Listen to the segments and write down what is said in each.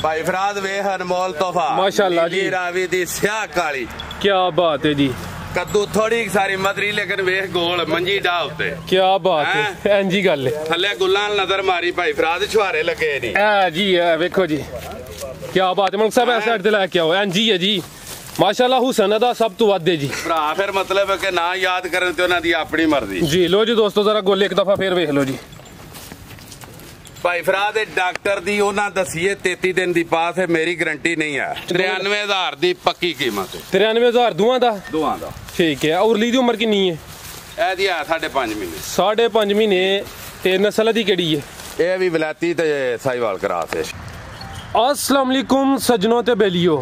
भाई फराद वे अनमोल तोहफा माशाल्लाह जी, रावी दी स्याह काली, क्या बात है जी। कद्दू थोड़ी सारी मदरी लेकिन वेख गोल मंजी डा उत्ते, क्या बात है जी। गल थल्ले गुलां नजर मारी भाई फराद छुहारे लगे नहीं है जी। है वेखो जी, क्या बात है। मलिक साहब इस साइड ते लैके आओ। जी है जी, माशाल्लाह हुसन दा सब तो वध है जी। भरा फिर मतलब है कि ना याद करन ते उन्हां दी अपनी मर्जी जी। लो जी दोस्तों जरा गोल एक दफा फिर वेख लो जी। भाई फराद डॉक्टर दी उन्हां दसीए 33 दिन दी पास है, मेरी गारंटी नहीं है। 93,000 दी पक्की कीमत है। 93,000 दोवां दा? दोवां दा। ठीक है। औरली दी उम्र कितनी है? ए दी 5.5 महीने। 5.5 महीने। ते नस्ल दी केड़ी है? ए भी विलायती ते साहिवाल क्रॉस है। अस्सलाम वालेकुम सज्जनों ते बेलियो,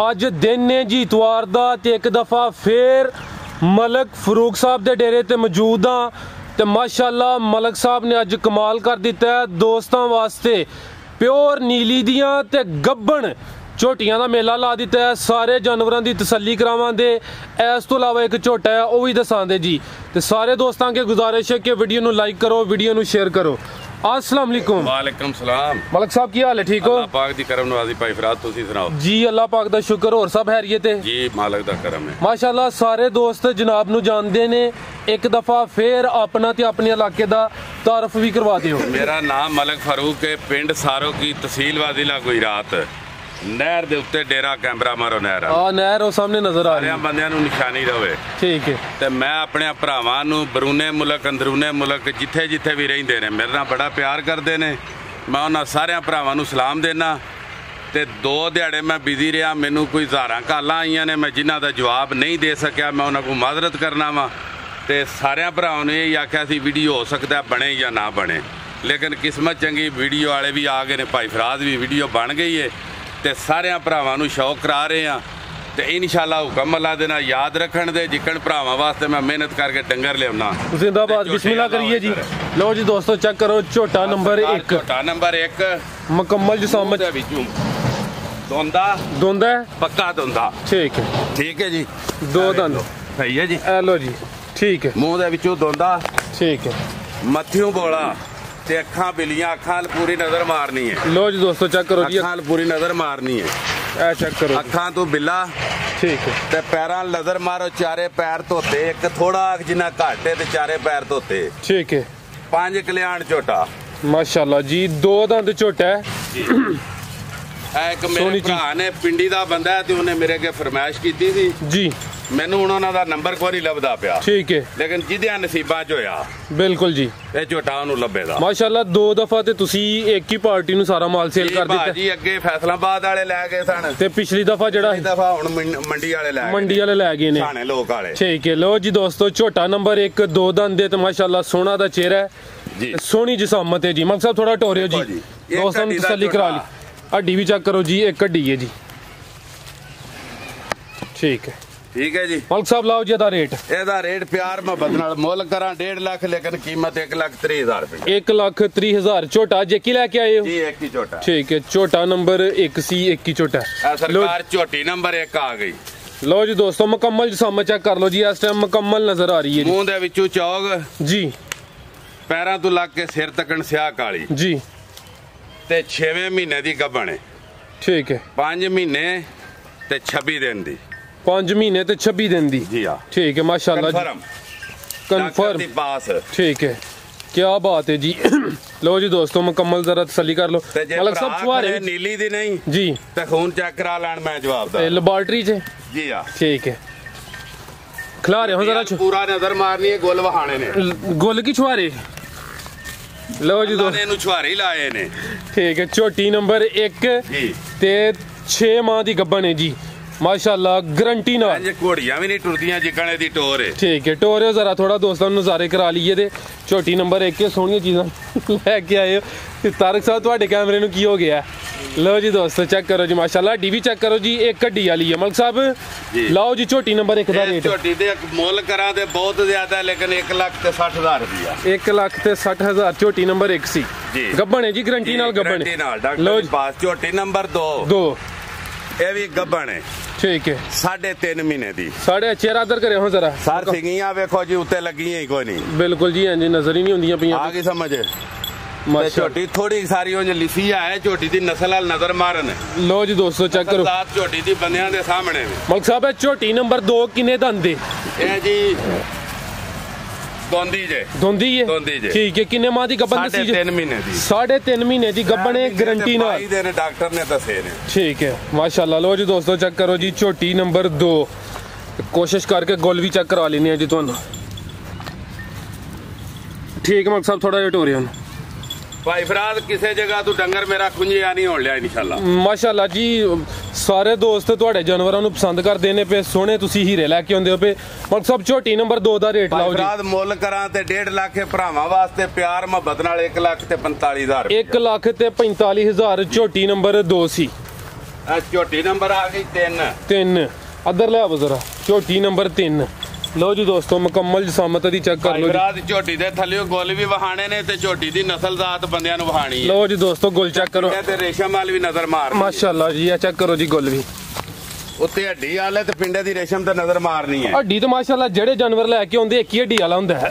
अज दिन है जी इतवार दा ते एक दफा फिर मलक फरूक साहब दे डेरे ते मौजूद हाँ। ते माशाल्लाह मलक साहब ने अज कमाल कर दिता है दोस्तों वास्ते। प्योर नीली दियां ते गब्बन झोटियां दा मेला ला दिता है। सारे जानवरों की तसल्ली करावांदे। इस तो इलावा एक झोटा है वह भी दसांदे जी। ते सारे दोस्तों के गुजारिश है कि वीडियो नू लाइक करो, वीडियो नू शेयर करो। अस्सलाम वालेकुम। वालेकुम सलाम। मलक साहब की हाल है? ठीक हो? अल्लाह पाक दी करम नवाजी भाई फराद, तुसी सुनाओ जी। अल्लाह पाक दा शुक्र, और सब हैरियत है जी, मालिक दा करम है माशाल्लाह। सारे दोस्त जनाब नू जानदे ने, एक दफा फिर अपना ते अपने इलाके दा तारफ भी करवा दियो। मेरा नाम मलक फारूक है, पिंड सारो की तहसील वाजिला गुजरात। नहर दे उत्ते डेरा कैमरा मारो नहर नहर सामने नजर आ रही है। बंदियां नू निशानी रहे। ठीक है। ते मैं अपने भरावां नू बरूने मुल्क अंदरूने मुल्क जिथे जिथे भी रहिंदे ने मेरे नाल बड़ा प्यार करते हैं। मैं उन्हां सारे भरावां नू सलाम देना। ते 2 दिहाड़े मैं बिजी रहा, मैनू कोई 1000 कालां आईयां ने, मैं जिन्हां दा जवाब नहीं दे सकिया, मैं उन्हां को माजरत करना वा। ते सारे भरावां नू यही आख्या सी वीडियो हो सकता है बने या ना बने, लेकिन किस्मत चंगी वीडियो वाले भी आ गए ने। भाई फराद भी वीडियो बन गई है ते सारे भरावां नू शौक करा रहे हैं। ते इंशाअल्लाह हुक्म अल्लाह दे नाल याद रखण दे, जिक्कण भरावां वास्ते मैं मेहनत करके डंगर लियाउना। जिंदाबाद। बिस्मिल्लाह करिए जी। लो जी दोस्तों चेक करो, झोटा नंबर 1। झोटा नंबर 1 मुकम्मल जिसामत दोंदा दोंदा है, पक्का दोंदा। ठीक है, ठीक है जी। 2 दंद सही है जी। लो जी ठीक है। मुंह दे विचों दोंदा। ठीक है। मत्थियों बोला ते अखां बिलियां, अखां पूरी नजर मारनी है। लो जी दोस्तों चेक करो जी, अखां पूरी नजर मारनी है। ए चेक करो, अखां तो बिला। ठीक है। ते पैरां नजर मारो, चारे पैर धोते, एक थोड़ा जिन्ना घट है ते चारे पैर धोते। ठीक है। 5 कल्याण झोटा माशाल्लाह जी। 2 दंद झोटा है। एक मेरे भरा ने पिंडी दा बंदा है ते उन्हें मेरे अगे फरमाइश की थी जी। मैनू उन्होंने दा नंबर कोई नहीं लभदा पिया। ठीक है। लेकिन जिहदे नसीबां च होया बिल्कुल जी ये झोटा उन्होंने लभेगा माशाल्लाह। 2 दफा ते तुसी एक ही पार्टी नू सारा माल सेल कर दिता जी। अगे फैसलाबाद वाले लै गए सन ते पिछली दफा जेड़ा दफा हुण मंडी वाले लै गए ने, थाने लोक वाले। ठीक है। लो जी दोस्तों झोटा नंबर 1 2 दंद दे ते माशाल्लाह सोना दा चेहरा है जी, सोहनी जिसामत है जी। मलक साहब थोड़ा टोरियो जी, दोस्तों नू तसल्ली करा ली। हड्डी भी चेक करो जी, एक हड्डी है जी। ठीक है, ठीक है जी। मलक साहब लाओ जी रेट। एदा रेट प्यार मोहब्बत नाल मुल करा 1.5 लाख, लेकिन कीमत 1,30,000 रुपए। 1,30,000 झोटा जेकी लेके आए हो जी? एक ही झोटा। ठीक है। झोटा नंबर 1 सी, एक ही झोटा। सरकार झोटी नंबर 1 आ गई। लो जी दोस्तों मुकम्मल जिसामत चेक कर लो जी, इस टाइम मुकम्मल नजर आ रही है। मुंह दे विचों चौग जी, पैरां तो लग के सिर तकन स्याह काली जी। ते 6वें महीने दी गब्बण है। ठीक है। 5 महीने ते 26 दिन दी। 5 महीने ते 26 दिन दी जी। हाँ ठीक है माशाल्लाह। कंफर्म पास। ठीक है, क्या बात है जी। लो जी दोस्तों मुकम्मल जरा तसल्ली कर लो। मलक साहब छुआरे नीली दी नहीं जी ते खून चेक करा लैन, मैं जवाब दा लेबोरेटरी च जी। हाँ ठीक है। खिला रहे हो जरा, पूरा नजर मारनी है। गोल वहाने ने गोल की छुआरे। लो जी दोस्तों छुआरे लाए ने। ठीक है। झोटी नंबर 1 ते 6 माह दी गब्बन है जी माशाल्लाह, गारंटी नाल। घोड़ियां भी नहीं टुरदियां जिकने दी टोर है। ठीक है। टोर जरा थोड़ा दोस्तों नज़ारे करा लीए। ते झोटी नंबर 1 सोहनियां चीज़ां लैके आए हो। तारक साहब तुहाडे कैमरे नू की हो गया? लो जी दोस्तों चेक करो जी माशाल्लाह, हड्डी भी चेक करो जी, एक हड्डी वाली है। मलक साहब लाओ जी झोटी नंबर 1 दा रेट। झोटी दे मुल करा दे बहुत ज्यादा, लेकिन 1,60,000 रुपया। 1,60,000 झोटी नंबर 1 सी जी। गब्बन है जी, गारंटी नाल गब्बन है। लो जी पास झोटी नंबर 2 ये भी गब्बन है। ठीक है। 3.5 महीने दी। साढ़े चेहरा इधर करे हो जरा सर, सिंगियां वेखो जी उत्ते लगी ही कोई नहीं। बिल्कुल जी, हां जी नजर ही नहीं हुंदियां पियां। आ गई समझ? झोटी थोड़ी सारी लिसी है, झोटी दी नस्ल नजर मारन। लो जी दोस्तों चेक करो झोटी दी बंदियां दे सामने। मलिक साहब झोटी नंबर 2 किन्ने दंद है जी? दोंदी है। ठीक है, किन्ने माह दी गब्बन दसी? 3.5 महीने दी। 3.5 महीने दी गब्बन है, गारंटी नाल डॉक्टर ने दसे ने। ठीक है माशाल्लाह। लो जी दोस्तों चेक करो जी झोटी नंबर 2। कोशिश करके गोल भी चेक करवा लेनी है जी तुहानू। ठीक है मलिक साहब, थोड़ा जिहा टोरिया भाई फराद किसी जगह तू डंगर मेरा खुंजिया नहीं होण लिया इंशाल्लाह। माशाल्लाह जी, सारे दोस्त तुहाडे जानवरां नू पसंद करदे ने पे, सोहणे तुसीं हीरे लैके आउंदे हो पे। मलिक साहब झोटी नंबर 2 दा रेट लाओ जी। फराद मुੱਲ करा ते 1.5 लाख भरावां वास्ते प्यार मुहब्बत नाल 1,45,000। 1,45,000 झोटी नंबर 2 सी। झोटी नंबर आ गई 3। अदर ले आओ जरा, झोटी नंबर 3। लो जी दोस्तों मुकम्मल जिसामत दी चेक कर लो जी। झोटी दे थल्ले गोल भी वहाने ने ते झोटी दी नस्ल जात बंदियां नू वहानी है। लो जी दोस्तों गोल चेक करो ते रेशम वाल भी नजर मार। माशाल्लाह जी, ये चेक करो जी गोल भी। उत्ते हड्डी वाले ते पिंडे दी रेशम ते नजर मारनी है। हड्डी तो माशाल्लाह जेड़े जानवर लेके आउंदे एक ही हड्डी वाला हुंदा है।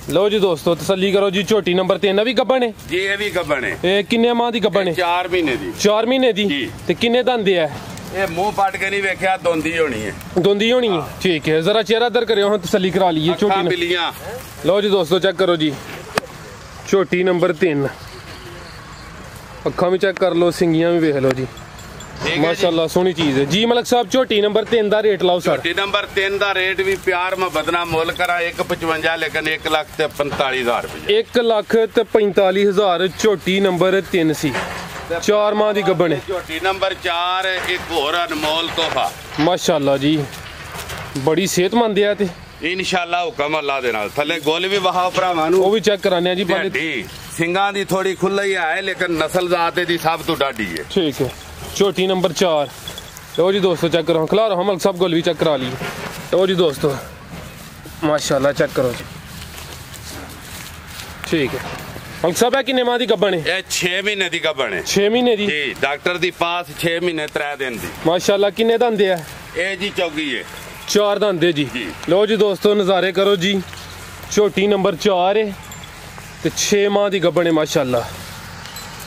लो जी दोस्तों तसल्ली करो जी, झोटी नंबर 3 भी गब्बन है जी। ये भी गब्बन है। ए किन्ने माह दी गब्बन है? 4 महीने दी। 4 महीने दी ते किन्ने दंद है? ये मुंह पट के नहीं वेख्या, दोंदी होनी है। दोंदी होनी है, ठीक है। जरा चेहरा दर करियो, हम तसल्ली करा लीजिए। छोटी बिल्लियां। लो जी दोस्तों चेक करो जी झोटी नंबर 3। अखा भी चेक कर लो, सिंगियां भी वेख लो जी, माशाल्लाह सोहनी चीज है जी। मलिक साहब झोटी नंबर 3 दा रेट लाओ सर। झोटी नंबर 3 दा रेट भी प्यार मुहब्बत नाल मुੱਲ करा 1,55, लेकिन 1,45,000 रुपए। 1,45,000 झोटी नंबर 3 सी। 4 माह दी गब्बन है। झोटी नंबर 4 एक होर अनमोल तोहफा। माशाल्लाह जी, बड़ी सेहतमंद है ते इंशाल्लाह हुक्म अल्लाह दे नाल। थल्ले गोल भी वहाओ भरावां नू, वो भी चेक कराने जी। सिंगां दी थोड़ी खुल्ली है, लेकिन नस्ल जात दी सब तो डाडी है। ठीक है, झोटी नंबर 4। लो जी दोस्तों चेक करो, खिला रहा मलिक साहब गोल भी चेक करा ली। लो जी दोस्तों माशाल्लाह चेक करो जी। ठीक है मलिक साहब है किन्ने माह दी गब्बन है? 6 महीने दी गब्बन है। 6 महीने दी जी। डॉक्टर दी पास 6 महीने 3 दिन दी। माशाल्लाह किन्ने दंद है? ए जी चौगी है। 4 दंद है जी। लो जी दोस्तों नज़ारे करो जी, झोटी नंबर 4 है ते 6 माह दी गब्बन है माशाल्लाह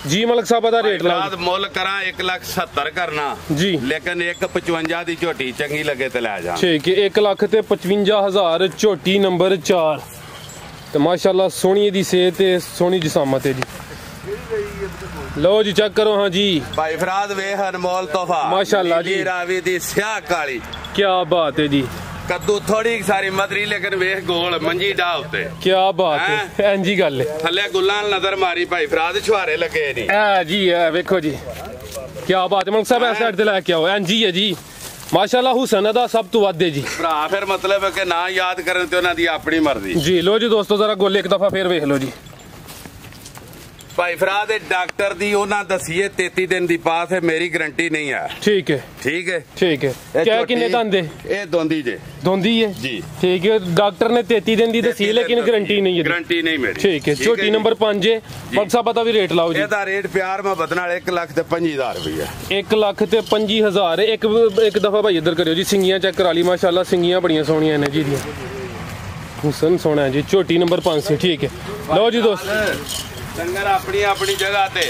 जी। मलिक साहब दा रेट ला मुੱਲ करा 1,70,000 करना जी, लेकिन 1,55 दी झोटी चंगी लगे ते ले जा। ठीक है, 1,55,000 झोटी नंबर 4 ते माशाल्लाह सोहनी दी सेहत ते सोहनी जिसामत है जी। लो जी चेक करो। हाँ जी भाई फराद वेख अनमोल तोहफा माशाल्लाह जी। रावी दी स्याह काली, क्या बात है जी। कद्दू थोड़ी सारी मदरी, लेकिन वेख गोल मंजी डा उत्ते। क्या बात है जी। गल है थल्ले गुल्लां नजर मारी भाई फराद, छुहारे लगे नहीं है जी। है वेखो जी, क्या बात है। मलिक साहब इस साइड ते लेके आओ। जी है जी माशाल्लाह, हुसन दा सब तो वध है जी। भरा फिर मतलब है कि ना याद करन ते उन्हां दी अपनी मर्जी जी। लो जी दोस्तों जरा गोल एक दफा फिर वेख लो जी। भाई फराद डॉक्टर दी उन्हां दसीए 33 दिन दी पास है, मेरी गारंटी नहीं है। ठीक है ठीक है ठीक है। क्या किन्ने दंद है? ए दोंदी जे। दोंदी है जी। ठीक है, डॉक्टर ने 33 दिन दी दसी है, लेकिन गारंटी नहीं है। गारंटी नहीं मेरी। ठीक है, झोटी नंबर 5 है। मलिक साहब पता भी रेट लाओ जी। एदा रेट प्यार मुहब्बत नाल 1,25,000 रुपया। 1,25,000। एक दफा भाई इधर करियो जी, सिंगियां चेक करा ली माशाल्लाह, सिंगियां बड़ियां सोहनियां ने जी दियां, हुसन सोहना है जी। झोटी नंबर 5 से। ठीक है लो जी दोस्त, डंगर अपनी अपनी जगह ते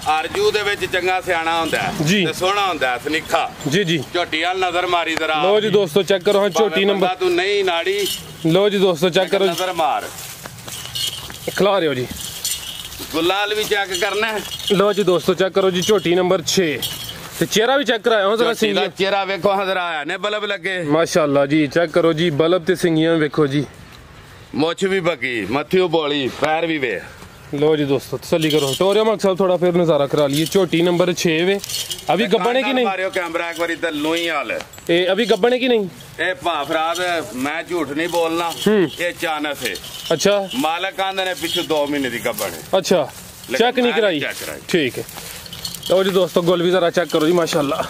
आरजू दे विच चंगा सियाना हुंदा है जी, ते सोहना हुंदा है सनीखा जी जी। झोटी वाल नजर मारी जरा। लो जी दोस्तों चेक करो। हाँ झोटी नंबर तू नहीं नाड़ी। लो जी दोस्तों चेक करो, नजर मार खिला रहे हो जी। गुलाल भी चेक करना है। लो जी दोस्तों चेक करो जी, झोटी नंबर 6 ते चेहरा भी चेक कराया हो जरा। सिंगियां चेहरा वेखो हजर आया ने, बल्ब लगे माशाल्लाह जी। चेक करो जी, बल्ब ते सिंगियां वेखो जी, मुछ भी बगी, मथियो बोली, पैर भी वे। लो जी दोस्तों तसल्ली करो। टोरिया मलिक साहब थोड़ा फिर नजारा करा लिए। झोटी नंबर 6 वे। अभी गब्बन है कि नहीं? मारियो कैमरा एक बारी, लुई हाल ए अभी गब्बन है कि नहीं? ए भाफराद मैं झूठ नहीं बोलना, ये चानस है। अच्छा, मालक आंदे ने पिछू 2 महीने दी गब्बन है। अच्छा, चेक नहीं कराई? ठीक है। लो जी दोस्तों गोल भी जरा चेक करो जी माशाल्लाह।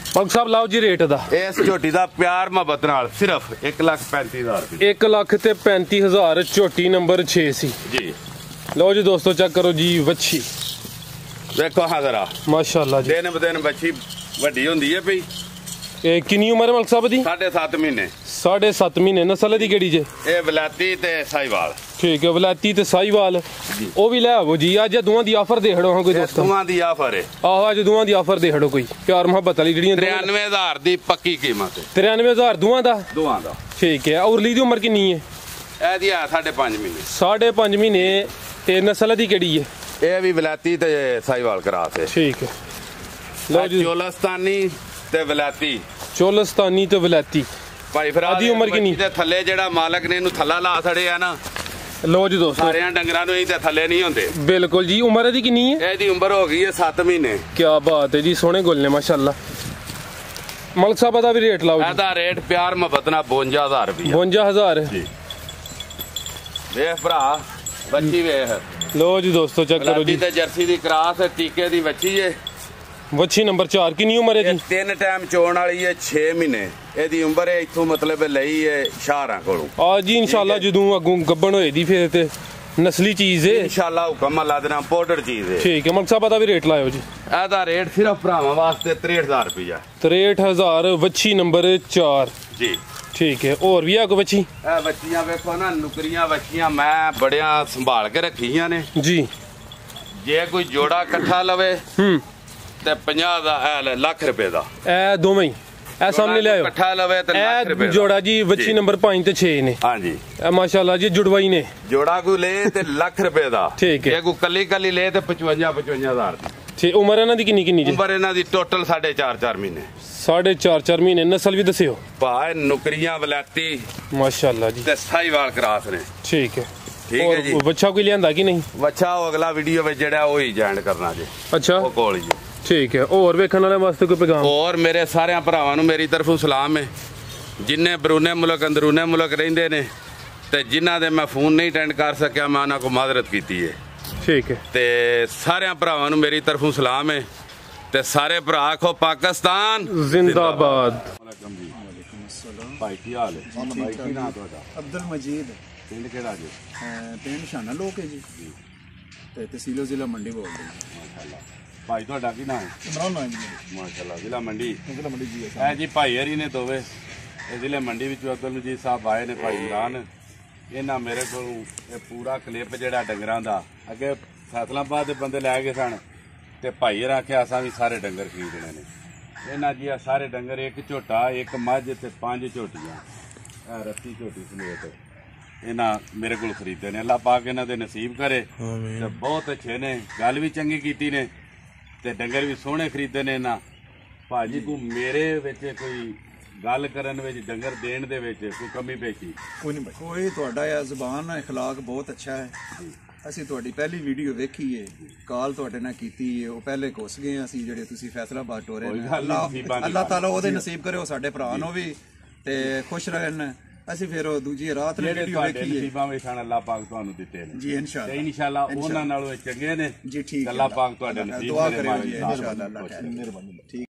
मलिक साहब लाओ जी रेट दा। इस झोटी दा प्यार मुहब्बत नाल सिर्फ 1,35,000। 1,35,000 झोटी नंबर 6 सी जी। लो जी दोस्तों चेक करो जी, वच्छी देखो हाँ जरा माशाल्लाह जी। दिन ब दिन बच्ची वड्डी हुंदी है पई। किन्नी उम्र है मलिक साहब दी? 7.5 महीने। 7.5 ਮਹੀਨੇ ਨਸਲ ਦੀ ਕਿਹੜੀ ਜੇ? ਇਹ ਵਲਾਤੀ ਤੇ ਸਾਈਵਾਲ। ਠੀਕ ਹੈ, ਵਲਾਤੀ ਤੇ ਸਾਈਵਾਲ ਉਹ ਵੀ ਲੈ ਆਵੋ ਜੀ। ਅੱਜ ਦੋਵਾਂ ਦੀ ਆਫਰ ਦੇ ਹੜੋ ਹਾਂ ਕੋਈ ਦੋਸਤ? ਦੋਵਾਂ ਦੀ ਆਫਰ ਹੈ। ਆਹੋ ਅੱਜ ਦੋਵਾਂ ਦੀ ਆਫਰ ਦੇ ਹੜੋ ਕੋਈ ਪਿਆਰ ਮੁਹੱਬਤ ਵਾਲੀ ਜਿਹੜੀਆਂ 93,000 ਦੀ ਪੱਕੀ ਕੀਮਤ ਹੈ। 93,000 ਦੋਵਾਂ ਦਾ? ਦੋਵਾਂ ਦਾ। ਠੀਕ ਹੈ। ਉਰਲੀ ਦੀ ਉਮਰ ਕਿੰਨੀ ਹੈ? ਇਹਦੀ 5.5 ਮਹੀਨੇ। 5.5 ਮਹੀਨੇ। ਤੇ ਨਸਲ ਦੀ ਕਿਹੜੀ ਹੈ? ਇਹ ਵੀ ਵਲਾਤੀ ਤੇ ਸਾਈਵਾਲ ਕਰਾਸ ਹੈ। ਠੀਕ ਹੈ। ਲਓ ਜੀ, ਚੋਲਸਤਾਨੀ ਤੇ ਵਲਾਤੀ। ਚੋਲਸਤਾਨੀ ਤੇ ਵਲਾਤੀ। ਭਾਈ ਫਰਾਦ ਦੀ ਉਮਰ ਕਿੰਨੀ? ਤੇ ਥੱਲੇ ਜਿਹੜਾ ਮਾਲਕ ਨੇ ਇਹਨੂੰ ਥੱਲਾ ਲਾ ਛੜਿਆ ਨਾ। ਲਓ ਜੀ ਦੋਸਤੋ, ਸਾਰਿਆਂ ਡੰਗਰਾਂ ਨੂੰ ਤੇ ਥੱਲੇ ਨਹੀਂ ਹੁੰਦੇ। ਬਿਲਕੁਲ ਜੀ। ਉਮਰ ਇਹਦੀ ਕਿੰਨੀ ਹੈ? ਇਹਦੀ ਉਮਰ ਹੋ ਗਈ ਹੈ 7 ਮਹੀਨੇ। ਕੀ ਬਾਤ ਹੈ ਜੀ, ਸੋਹਣੇ ਗੁੱਲ ਨੇ ਮਾਸ਼ਾਅੱਲਾ। ਮਲਕ ਸਾਹਿਬ ਦਾ ਵੀ ਰੇਟ ਲਾਓ ਜੀ। ਇਹਦਾ ਰੇਟ ਪਿਆਰ ਮੁਹੱਬਤ ਨਾਲ 52,000 ਰੁਪਏ। 52,000 ਜੀ। ਵੇਖ ਭਰਾ ਬੱਚੀ ਵੇਖ। ਲਓ ਜੀ ਦੋਸਤੋ, ਚੈੱਕ ਕਰੋ ਜੀ। ਤੇ ਜਰਸੀ ਦੀ ਕਰਾਸ ਟੀਕੇ ਦੀ ਬੱਚੀ ਹੈ। ਵੱਛੀ ਨੰਬਰ 4। ਕਿੰਨੀ ਉਮਰ ਹੈ ਜੀ? 3 ਟਾਈਮ ਚੋਣ ਵਾਲੀ ਹੈ। 6 ਮਹੀਨੇ ਇਹਦੀ ਉਮਰ ਹੈ। ਇੱਥੋਂ ਮਤਲਬ ਲਈ ਹੈ ਸ਼ਾਹਰਾਂ ਕੋਲੋਂ। ਆ ਜੀ ਇਨਸ਼ਾਅੱਲਾ ਜਦੋਂ ਅੱਗੋਂ ਗੱਬਣ ਹੋਏ ਦੀ ਫਿਰ ਤੇ ਨਸਲੀ ਚੀਜ਼ ਹੈ ਇਨਸ਼ਾਅੱਲਾ। ਹੁਕਮ ਅੱਲਾ ਦੇ ਨਾਮ ਪਾਊਡਰ ਚੀਜ਼ ਹੈ। ਠੀਕ ਹੈ। ਮਲਕ ਸਾਹਿਬ ਦਾ ਵੀ ਰੇਟ ਲਾਇਓ ਜੀ। ਇਹਦਾ ਰੇਟ ਸਿਰਫ ਭਰਾਵਾਂ ਵਾਸਤੇ 63,000 ਰੁਪਇਆ। 63,000 ਵੱਛੀ ਨੰਬਰ 4 ਜੀ। ਠੀਕ ਹੈ। ਹੋਰ ਵੀ ਆ ਕੋਈ ਵੱਛੀ? ਇਹ ਬੱਚੀਆਂ ਵੇਖੋ ਨਾ, ਨੁਕਰੀਆਂ ਬੱਚੀਆਂ ਮੈਂ ਬੜਿਆਂ ਸੰਭਾਲ ਕੇ ਰੱਖੀਆਂ ਨੇ ਜੀ। ਜੇ ਕੋਈ ਜੋੜਾ ਇਕੱਠਾ ਲਵੇ ਤੇ 50 ਦਾ ਲੱਖ ਰੁਪਏ ਦਾ। ਇਹ ਦੋਵੇਂ ਹੀ ਇਹ ਸਾਹਮਣੇ ਲਿਆਓ। ਇਕੱਠਾ ਲਵੇ ਤੇ ਲੱਖ ਰੁਪਏ ਦਾ ਜੋੜਾ ਜੀ। ਵੱਛੀ ਨੰਬਰ 5 ਤੇ 6 ਨੇ। ਹਾਂਜੀ। ਇਹ ਮਾਸ਼ਾਅੱਲਾ ਜੀ ਜੁੜਵਾਈ ਨੇ। ਜੋੜਾ ਕੋਈ ਲੈ ਤੇ ਲੱਖ ਰੁਪਏ ਦਾ। ਠੀਕ ਹੈ। ਜੇ ਕੋਈ ਕੱਲੀ ਲੈ ਤੇ 55,000 ਦੀ। ਠੀਕ। ਉਮਰ ਇਹਨਾਂ ਦੀ ਕਿੰਨੀ ਕਿੰਨੀ ਜੀ? ਉਮਰ ਇਹਨਾਂ ਦੀ ਟੋਟਲ 4.5 ਮਹੀਨੇ। 4.5 ਮਹੀਨੇ। ਨਸਲ ਵੀ ਦੱਸਿਓ। ਭਾਈ ਨੁਕਰੀਆਂ ਵਲਾਤੀ ਮਾਸ਼ਾਅੱਲਾ ਜੀ ਤੇ ਸਾਈਵਾਲ ਕਰਾਸ ਨੇ। ਠੀਕ ਹੈ। ਠੀਕ ਹੈ ਜੀ। ਬੱਚਾ ਕੋਈ ਲਿਆਂਦਾ ਕਿ ਨਹੀਂ? ਬੱਚਾ ਉਹ ਅਗਲਾ ਵੀਡੀਓ ਵਿੱਚ ਜਿਹੜਾ ਉਹ ਹੀ ਜੁਆਇਨ ਕਰਨਾ ਜੀ। ਅੱਛਾ। ਉਹ ਕੋਲ ਜੀ। ਠੀਕ ਹੈ। ਹੋਰ ਵੇਖਣ ਵਾਲੇ ਵਾਸਤੇ ਕੋਈ ਪੈਗਾਮ? ਹੋਰ ਮੇਰੇ ਸਾਰਿਆਂ ਭਰਾਵਾਂ ਨੂੰ ਮੇਰੀ ਤਰਫੋਂ ਸਲਾਮ ਹੈ। ਜਿੰਨੇ ਬਰੂਨੇ ਮੁਲਕ ਅੰਦਰੂਨੇ ਮੁਲਕ ਰਹਿੰਦੇ ਨੇ ਤੇ ਜਿਨ੍ਹਾਂ ਦੇ ਮੈਂ ਫੋਨ ਨਹੀਂ ਅਟੈਂਡ ਕਰ ਸਕਿਆ ਮੈਂ ਉਹਨਾਂ ਕੋ ਮਾਜ਼ਰਤ ਕੀਤੀ ਹੈ। ਠੀਕ ਹੈ। ਤੇ ਸਾਰਿਆਂ ਭਰਾਵਾਂ ਨੂੰ ਮੇਰੀ ਤਰਫੋਂ ਸਲਾਮ ਹੈ। ਤੇ ਸਾਰੇ ਭਰਾ ਆਖੋ ਪਾਕਿਸਤਾਨ ਜ਼ਿੰਦਾਬਾਦ। ਭਾਈ ਕੀ ਹਾਲ ਹੈ? ਭਾਈ ਕੀ ਨਾਮ ਤੁਹਾਡਾ? ਅਬਦੁਲ ਮਜੀਦ। ਪਿੰਡ ਕਿਹੜਾ ਜੀ? ਪਿੰਡ ਸ਼ਾਨਾ ਲੋਕ ਹੈ ਜੀ। ਤੇ ਤਹਿਸੀਲੋ ਜ਼ਿਲ੍ਹਾ ਮੰਡੀ ਬੋਲਦੇ ਜੀ। ਮਾਸ਼ਾਅੱਲਾ। ਭਾਈ ਤੁਹਾਡਾ ਕੀ ਨਾਮ ਹੈ? ਇਮਰਾਨ ਨਾਮ ਜੀ। ਮਾਸ਼ਾਅੱਲਾ। ਜ਼ਿਲ੍ਹਾ ਮੰਡੀ। ਜ਼ਿਲ੍ਹਾ ਮੰਡੀ ਜੀ। ਇਹ ਜੀ ਭਾਈ ਹਰੀ ਨੇ ਦੋਵੇਂ ਇਹ ਜ਼ਿਲ੍ਹੇ ਮੰਡੀ ਵਿੱਚੋਂ ਅਬਦੁਲ ਮਜੀਦ ਸਾਹਿਬ ਆਏ ਨੇ। ਭਾਈ ਇਮਰਾਨ ਇਹਨਾਂ ਮੇਰੇ ਕੋਲ ਇਹ ਪੂਰਾ ਕਲਿੱਪ ਜਿਹੜਾ ਡੰਗਰਾਂ ਦਾ ਅੱਗੇ ਫੈਸਲਾਬਾਦ ਦੇ ਬੰਦੇ ਲੈ ਗਏ ਸਨ ਤੇ ਭਾਈ ਹਰ ਆਖਿਆ ਅਸਾਂ ਵੀ ਸਾਰੇ ਡੰਗਰ ਖਰੀਦਣੇ ਨੇ। ਇਹਨਾਂ ਜੀ ਆ ਸਾਰੇ ਡੰਗਰ, ਇੱਕ ਝੋਟਾ, ਇੱਕ ਮੱਝ ਤੇ 5 ਝੋਟੀਆਂ, ਇਹ ਰੱਤੀ ਝੋਟੀ ਸਮੇਤ ਇਹਨਾਂ ਮੇਰੇ ਕੋਲ ਖਰੀਦੇ ਨੇ। ਅੱਲਾਹ ਪਾਕ ਇਹਨਾਂ ਦੇ ਨਸੀਬ ਕਰੇ। ਤੇ ਬਹੁਤ ਅੱਛੇ ਨੇ, ਗੱਲ ਵੀ ਚੰਗੀ ਕੀਤੀ ਨੇ ਤੇ ਡੰਗਰ ਵੀ ਸੋਹਣੇ ਖਰੀਦੇ ਨੇ। ਇਹਨਾਂ ਭਾਜੀ ਕੋ ਮੇਰੇ ਵਿੱਚ ਕੋਈ ਗੱਲ ਕਰਨ ਵਿੱਚ, ਡੰਗਰ ਦੇਣ ਦੇ ਵਿੱਚ ਕੋਈ ਕਮੀ ਪੇਸ਼ੀ ਕੋਈ ਤੁਹਾਡਾ ਇਹ ਜ਼ੁਬਾਨ اخلاق ਬਹੁਤ ਅੱਛਾ ਹੈ। ਅਸੀਂ ਤੁਹਾਡੀ ਪਹਿਲੀ ਵੀਡੀਓ ਵੇਖੀ ਹੈ, ਕਾਲ ਤੁਹਾਡੇ ਨਾਲ ਕੀਤੀ ਹੈ, ਉਹ ਪਹਿਲੇ ਘੁਸ ਗਏ ਅਸੀਂ ਜਿਹੜੇ ਤੁਸੀਂ ਫੈਸਲਾਬਾਦ ਟੋਰੇ ਨੇ। ਅੱਲਾਹ ਤਾਲਾ ਉਹਦੇ ਨਸੀਬ ਕਰੇ ਉਹ ਸਾਡੇ ਭਰਾ ਨੂੰ ਵੀ ਤੇ ਖੁਸ਼ ਰਹਿਣ। ਅਸੀਂ ਫਿਰ ਉਹ ਦੂਜੀ ਰਾਤ ਨੂੰ ਵੀਡੀਓ ਵੇਖੀ ਹੈ। ਨਸੀਬਾਂ ਵਿੱਚ ਅੱਲਾਹ ਪਾਕ ਤੁਹਾਨੂੰ ਦਿੱਤੇ ਨੇ ਜੀ। ਇਨਸ਼ਾਅੱਲਾ ਉਹਨਾਂ ਨਾਲੋਂ ਚੰਗੇ ਨੇ ਜੀ। ਠੀਕ ਹੈ। ਅੱਲਾਹ ਪਾਕ ਤੁਹਾਡੇ ਨਸੀਬ ਕਰੇ। ਦੁਆ ਕਰੇ ਜੀ ਇਨਸ਼ਾਅੱਲਾ। ਅੱਲਾਹ ਮਿਹਰਬਾਨੀ। ਠੀਕ।